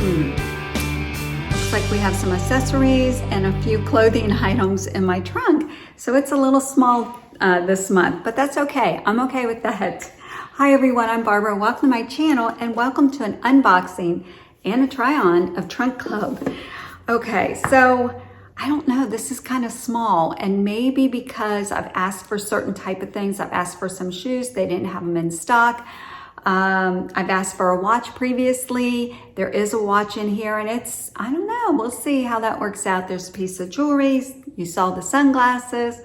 Looks like we have some accessories and a few clothing items in my trunk. So it's a little small this month, but that's okay. I'm okay with that. Hi everyone, I'm Barbara. Welcome to my channel and welcome to an unboxing and a try on of Trunk Club. Okay, so I don't know, this is kind of small, and maybe because I've asked for certain type of things. I've asked for some shoes, they didn't have them in stock. I've asked for a watch previously. There is a watch in here, and it's, I don't know, we'll see how that works out. There's a piece of jewelry, you saw the sunglasses,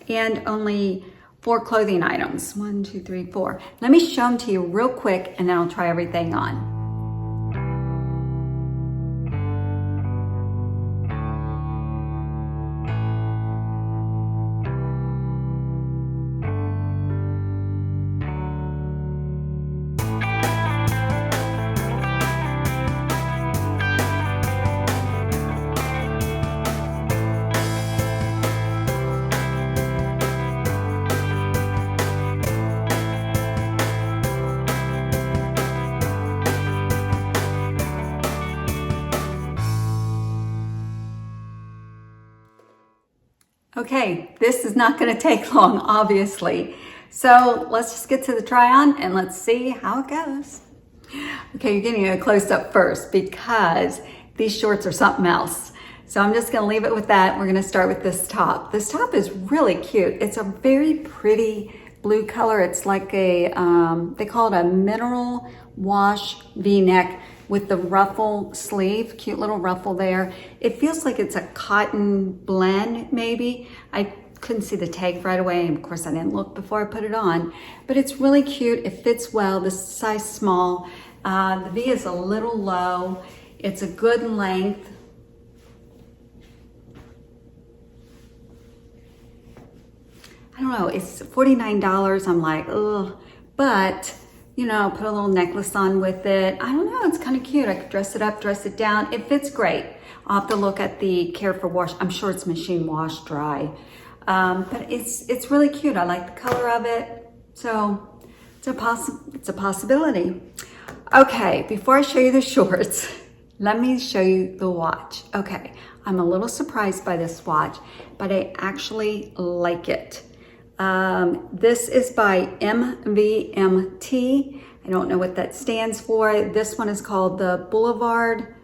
and only 4 clothing items. 1, 2, 3, 4. Let me show them to you real quick, and then I'll try everything on. Okay, this is not going to take long, obviously. So let's just get to the try on and let's see how it goes. Okay, you're getting a close up first because these shorts are something else. So I'm just going to leave it with that. We're going to start with this top. This top is really cute. It's a very pretty blue color. It's like a, they call it a mineral wash V-neck with the ruffle sleeve, cute little ruffle there. It feels like it's a cotton blend, maybe. I couldn't see the tag right away, and of course I didn't look before I put it on, but it's really cute. It fits well. This is size small. The V is a little low. It's a good length. I don't know, it's $49. I'm like, ugh, but you know, put a little necklace on with it. I don't know, it's kind of cute. I could dress it up, dress it down. It fits great. I'll have to look at the care for wash. I'm sure it's machine wash dry. But it's really cute. I like the color of it. So it's a possibility. Okay, before I show you the shorts, let me show you the watch. Okay, I'm a little surprised by this watch, but I actually like it. This is by MVMT. I don't know what that stands for. This one is called the Boulevard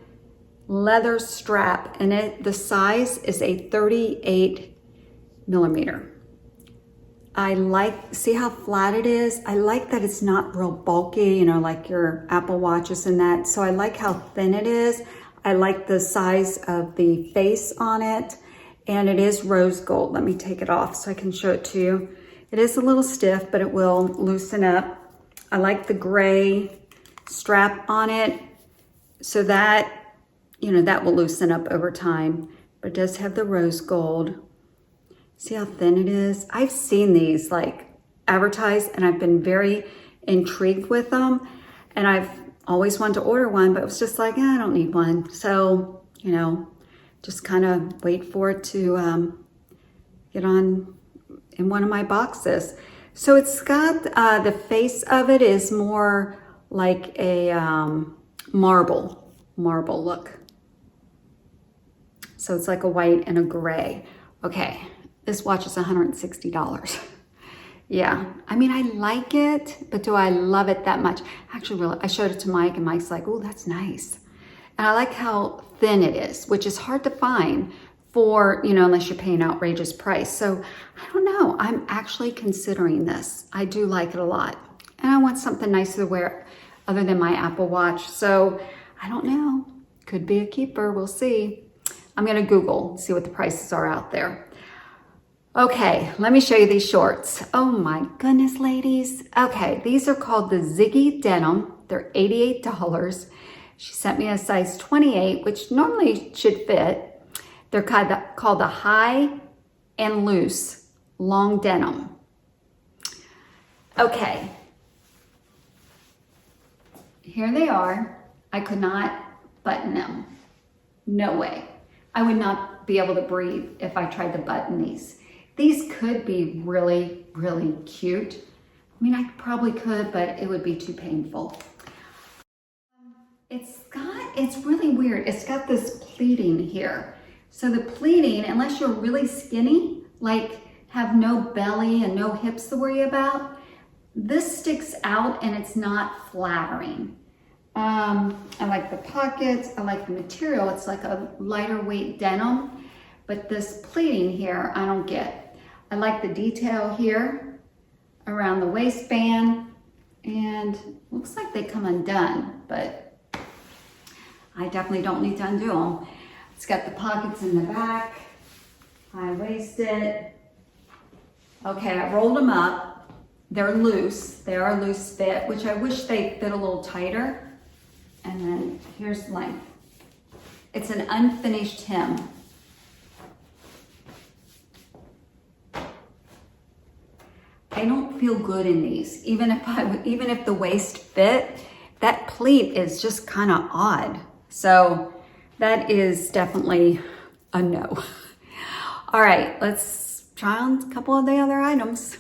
leather strap, and the size is a 38 millimeter. I like, see how flat it is? I like that it's not real bulky, you know, like your Apple Watches and that. So I like how thin it is. I like the size of the face on it. And it is rose gold. Let me take it off so I can show it to you. It is a little stiff, but it will loosen up. I like the gray strap on it so that, you know, that will loosen up over time. But it does have the rose gold. See how thin it is? I've seen these like advertised, and I've been very intrigued with them. And I've always wanted to order one, but it was just like, I don't need one. So, you know, just kind of wait for it to get on in one of my boxes. So it's got, the face of it is more like a marble look. So it's like a white and a gray. Okay, this watch is $160. Yeah, I mean, I like it, but do I love it that much? Actually, really, I showed it to Mike, and Mike's like, oh, that's nice. And I like how thin it is, which is hard to find for, you know, unless you're paying outrageous price. So I don't know, I'm actually considering this. I do like it a lot. And I want something nicer to wear other than my Apple Watch. So I don't know, could be a keeper, we'll see. I'm gonna Google, see what the prices are out there. Okay, let me show you these shorts. Oh my goodness, ladies. Okay, these are called the Ziggy Denim. They're $88. She sent me a size 28, which normally should fit. They're called the high and loose long denim. Okay, here they are. I could not button them. No way. I would not be able to breathe if I tried to button these. These could be really, really cute. I mean, I probably could, but it would be too painful. It's got it's really weird. It's got this pleating here. So the pleating, unless you're really skinny, like have no belly and no hips to worry about, this sticks out and it's not flattering. I like the pockets, I like the material. It's like a lighter weight denim, but this pleating here, I don't get. I like the detail here around the waistband, and looks like they come undone, but I definitely don't need to undo them. It's got the pockets in the back, high-waisted. Okay, I rolled them up. They're loose. They are loose fit, which I wish they fit a little tighter. And then here's length. It's an unfinished hem. I don't feel good in these. Even if the waist fit, that pleat is just kind of odd. So that is definitely a no. All right, let's try on a couple of the other items.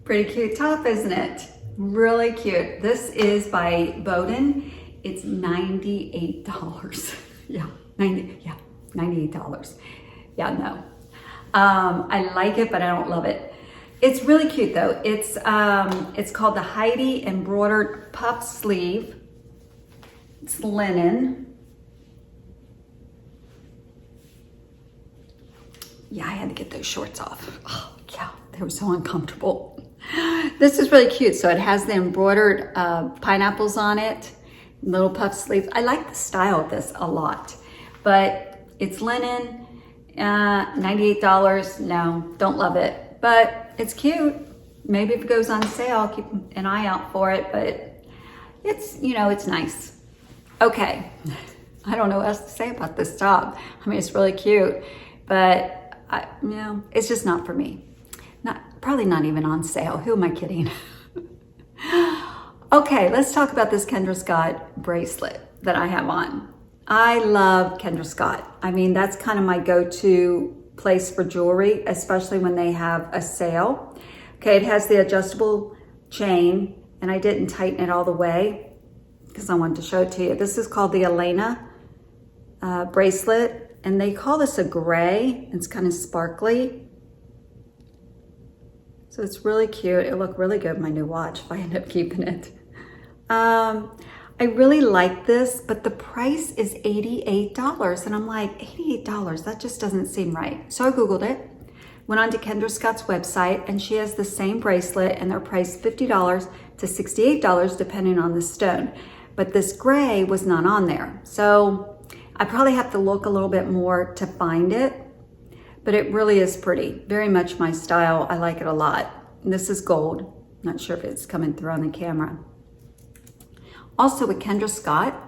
Pretty cute top, isn't it? Really cute. This is by BODEN. It's $98. Yeah, $98. Yeah, no. I like it, but I don't love it. It's really cute though. It's called the Heidi Embroidered Puff Sleeve. It's linen. Yeah, I had to get those shorts off. Oh, yeah, they were so uncomfortable. This is really cute. So it has the embroidered pineapples on it, little puff sleeves. I like the style of this a lot, but it's linen, $98. No, don't love it, but it's cute. Maybe if it goes on sale, I'll keep an eye out for it, but it's, you know, it's nice. Okay, I don't know what else to say about this top. I mean, it's really cute, but you know, it's just not for me. Probably not even on sale. Who am I kidding? Okay, let's talk about this Kendra Scott bracelet that I have on. I love Kendra Scott. I mean, that's kind of my go-to place for jewelry, especially when they have a sale. Okay, it has the adjustable chain, and I didn't tighten it all the way because I wanted to show it to you. This is called the Elaina bracelet, and they call this a gray. It's kind of sparkly. So it's really cute. It looked really good in my new watch if I end up keeping it. I really like this, but the price is $88. And I'm like, $88, that just doesn't seem right. So I Googled it, went on to Kendra Scott's website, and she has the same bracelet, and they're priced $50 to $68 depending on the stone. But this gray was not on there. So I probably have to look a little bit more to find it. But it really is pretty, very much my style. I like it a lot. And this is gold. Not sure if it's coming through on the camera. Also with Kendra Scott,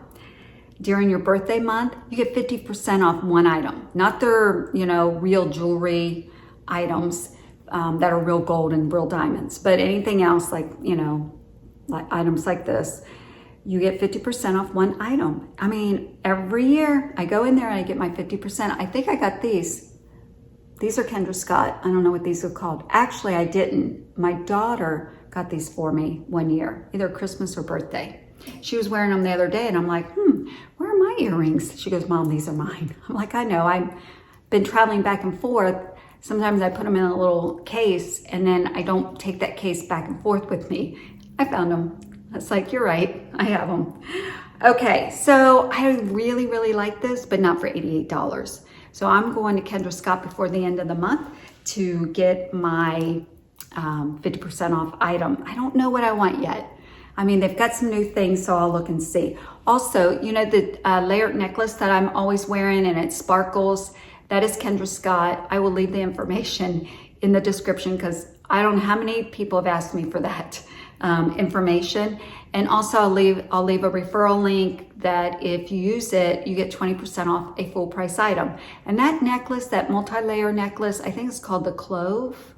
during your birthday month, you get 50% off one item. Not their, you know, real jewelry items that are real gold and real diamonds, but anything else like, you know, like items like this, you get 50% off one item. I mean, every year I go in there and I get my 50%. I think I got these. These are Kendra Scott. I don't know what these are called. Actually, I didn't. My daughter got these for me one year, either Christmas or birthday. She was wearing them the other day and I'm like, where are my earrings? She goes, Mom, these are mine. I'm like, I know. I've been traveling back and forth. Sometimes I put them in a little case and then I don't take that case back and forth with me. I found them. It's like, you're right. I have them. Okay, so I really, really like this, but not for $88. So I'm going to Kendra Scott before the end of the month to get my 50% off item. I don't know what I want yet. I mean, they've got some new things, so I'll look and see. Also, you know, the layered necklace that I'm always wearing and it sparkles, that is Kendra Scott. I will leave the information in the description because I don't know how many people have asked me for that information. And also I'll leave a referral link that if you use it, you get 20% off a full price item. And that necklace, that multi-layer necklace, I think it's called the Clove,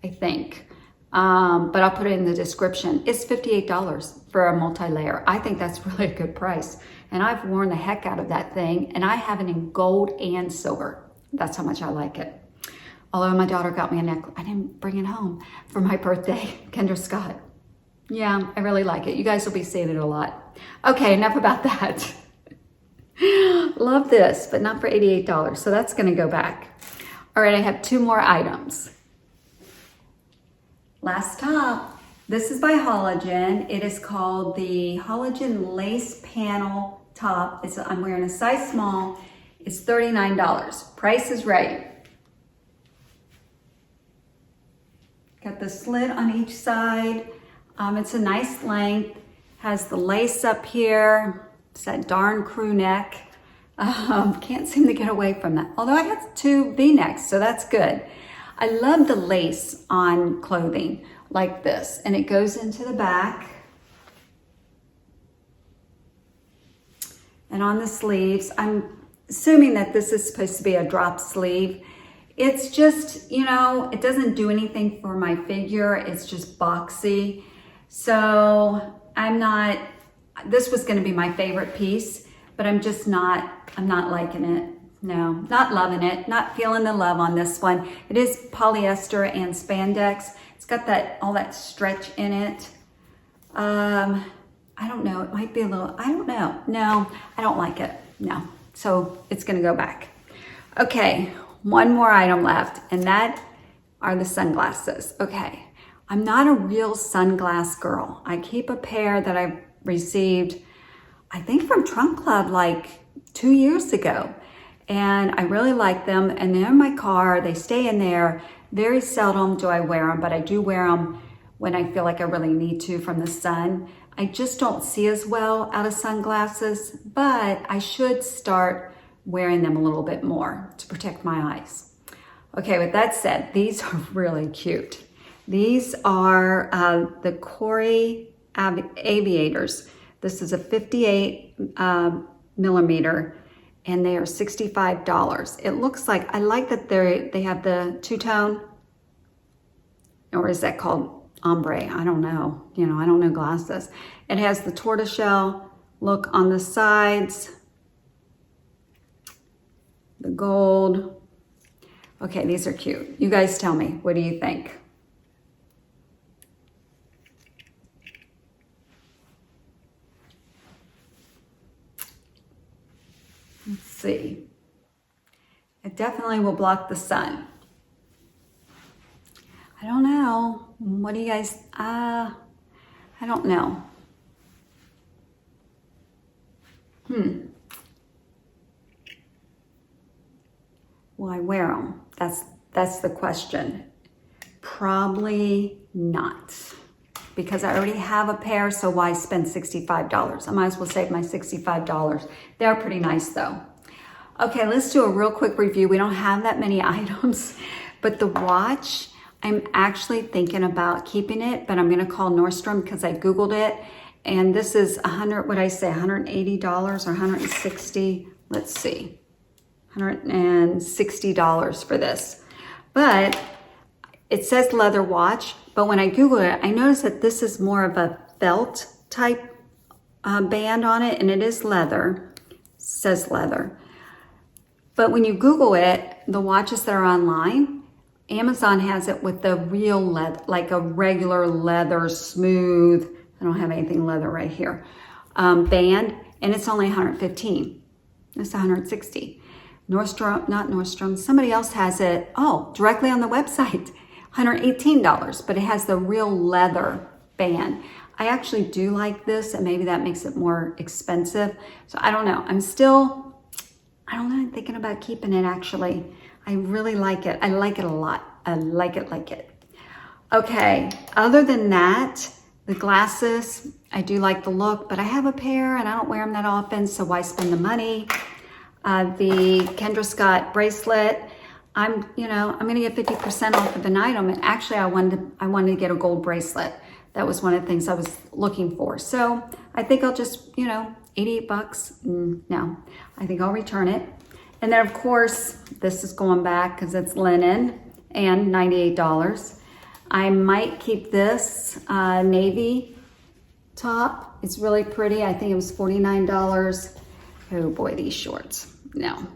I think. But I'll put it in the description. It's $58 for a multi-layer. I think that's really a good price. And I've worn the heck out of that thing, and I have it in gold and silver. That's how much I like it. Although my daughter got me a necklace, I didn't bring it home for my birthday, Kendra Scott. Yeah, I really like it. You guys will be seeing it a lot. Okay, enough about that. Love this, but not for $88. So that's gonna go back. All right, I have 2 more items. Last top. This is by Halogen. It is called the Halogen Lace Panel Top. I'm wearing a size small. It's $39. Price is right. Got the slit on each side. It's a nice length. Has the lace up here. It's that darn crew neck. Can't seem to get away from that. Although I have 2 V-necks, so that's good. I love the lace on clothing like this, and it goes into the back. And on the sleeves, I'm assuming that this is supposed to be a drop sleeve. It's just, you know, it doesn't do anything for my figure. It's just boxy. So this was gonna be my favorite piece, but I'm not liking it. No, not loving it, not feeling the love on this one. It is polyester and spandex. It's got all that stretch in it. I don't know, it might be a little, I don't know. No, I don't like it, no. So it's gonna go back. Okay, 1 more item left, and that are the sunglasses. Okay, I'm not a real sunglass girl. I keep a pair that I received, I think from Trunk Club like 2 years ago. And I really like them, and they're in my car, they stay in there. Very seldom do I wear them, but I do wear them when I feel like I really need to from the sun. I just don't see as well out of sunglasses, but I should start wearing them a little bit more to protect my eyes. Okay, with that said, these are really cute. These are the Cory Aviators. This is a 58 millimeter, and they are $65. It looks like, I like that they have the two-tone, or is that called ombre? I don't know. You know, I don't know glasses. It has the tortoiseshell look on the sides, the gold. Okay, these are cute. You guys tell me, what do you think? Let's see. It definitely will block the sun. I don't know. What do you guys, I don't know. Will I wear them? That's the question. Probably not. Because I already have a pair, so why spend $65? I might as well save my $65. They're pretty nice though. Okay, let's do a real quick review. We don't have that many items, but the watch, I'm actually thinking about keeping it, but I'm gonna call Nordstrom because I Googled it. And this is $180 or $160? Let's see, $160 for this. But it says leather watch, but when I Google it, I noticed that this is more of a felt type band on it, and it is leather, it says leather. But when you Google it, the watches that are online, Amazon has it with the real leather, like a regular leather, smooth, I don't have anything leather right here, band, and it's only $115. It's $160. Nordstrom, not Nordstrom, somebody else has it, directly on the website, $118, but it has the real leather band. I actually do like this, and maybe that makes it more expensive. So I don't know. I'm thinking about keeping it actually. I really like it. I like it a lot. I like it. Okay, other than that, the glasses, I do like the look, but I have a pair and I don't wear them that often, so why spend the money? The Kendra Scott bracelet, I'm gonna get 50% off of an item, and actually I wanted to get a gold bracelet. That was one of the things I was looking for. So I think I'll just, $88, no, I think I'll return it. And then of course, this is going back because it's linen and $98. I might keep this navy top. It's really pretty. I think it was $49. Oh boy, these shorts. No,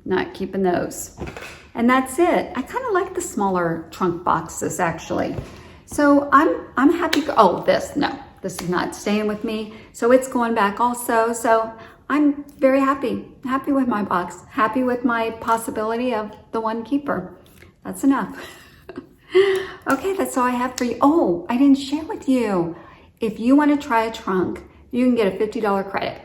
not keeping those. And that's it. I kind of like the smaller trunk boxes actually. So I'm happy. Oh, this is not staying with me. So it's going back also. So I'm very happy with my box, happy with my possibility of the one keeper. That's enough. Okay, that's all I have for you. Oh, I didn't share with you. If you want to try a trunk, you can get a $50 credit.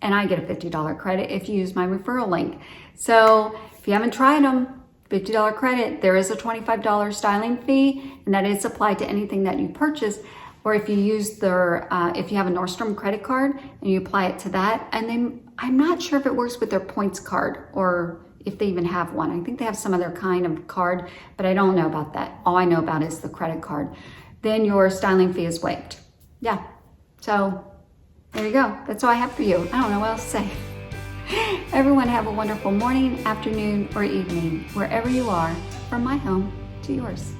And I get a $50 credit if you use my referral link. So if you haven't tried them, $50 credit, there is a $25 styling fee, and that is applied to anything that you purchase. Or if you use their, if you have a Nordstrom credit card and you apply it to that, and then I'm not sure if it works with their points card or if they even have one. I think they have some other kind of card, but I don't know about that. All I know about is the credit card. Then your styling fee is waived. Yeah, so there you go. That's all I have for you. I don't know what else to say. Everyone have a wonderful morning, afternoon, or evening, wherever you are, from my home to yours.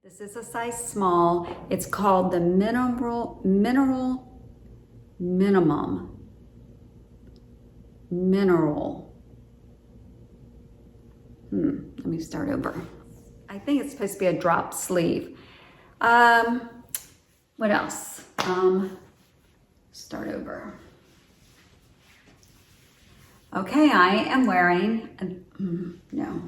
This is a size small. It's called the mineral. Let me start over. I think it's supposed to be a drop sleeve. What else? Start over. Okay, I am wearing, no,